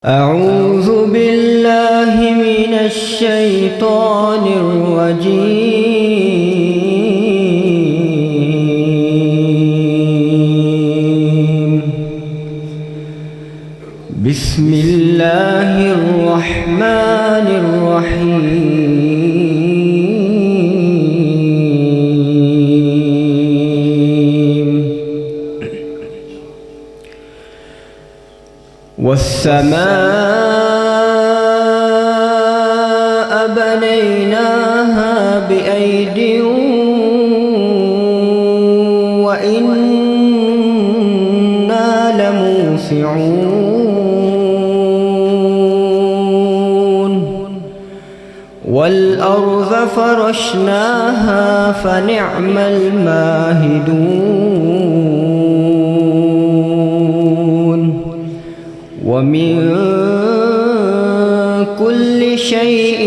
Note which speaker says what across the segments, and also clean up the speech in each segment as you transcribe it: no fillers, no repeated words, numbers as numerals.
Speaker 1: أعوذ بالله من الشيطان الرجيم. بسم الله الرحمن الرحيم. والسماء بنيناها بأيد وإنا لموسعون. والأرض فرشناها فنعم الماهدون. ومن كل شيء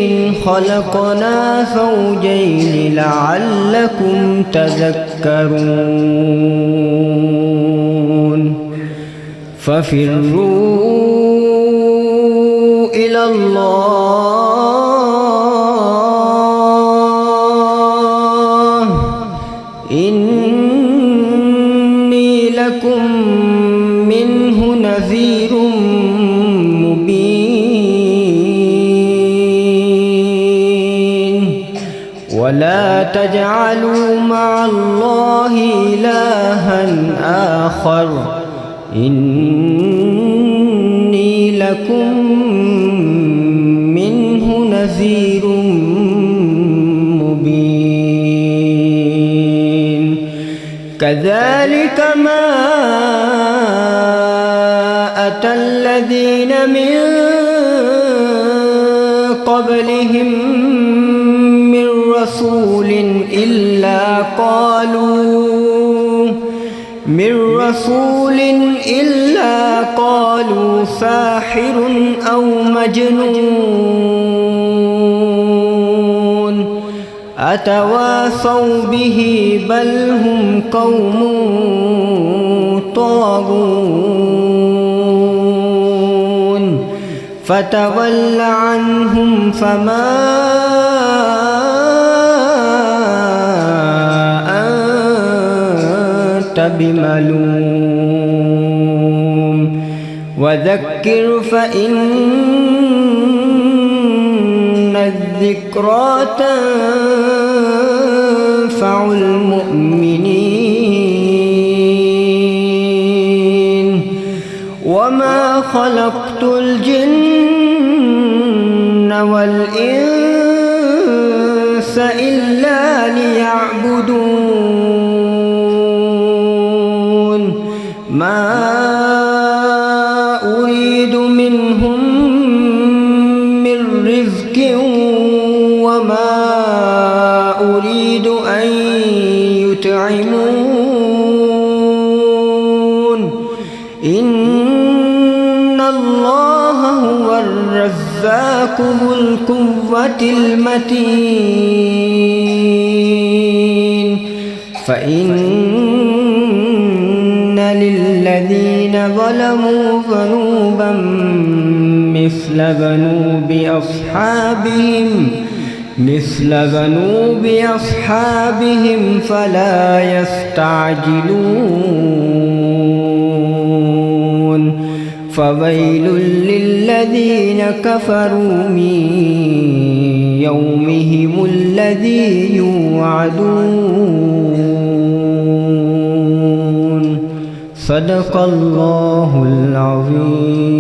Speaker 1: خلقنا زوجين لعلكم تذكرون. ففروا إلى الله إني لكم منه نذير مبين. ولا تجعلوا مع الله إلها آخر إني لكم منه نذير مبين. كذلك ما أتى الذين من قبلهم من رسول إلا قالوا ساحر أو مجنون أتواصوا به بل هم قوم طاغون. فتول عنهم فما أنت بملوم وذكر فإن الذكرى تنفع المؤمنين. وما خلقت الجن والإنس إلا ليعبدون. ما أريد منهم من رزق وما أريد أن يطعمون. إن الله هو الرزاق ذو القوة المتين. فإن للذين ظلموا ذنوبا مثل ذنوب أصحابهم فلا يستعجلون. فويل للذين كفروا من يومهم الذي يوعدون. صدق الله العظيم.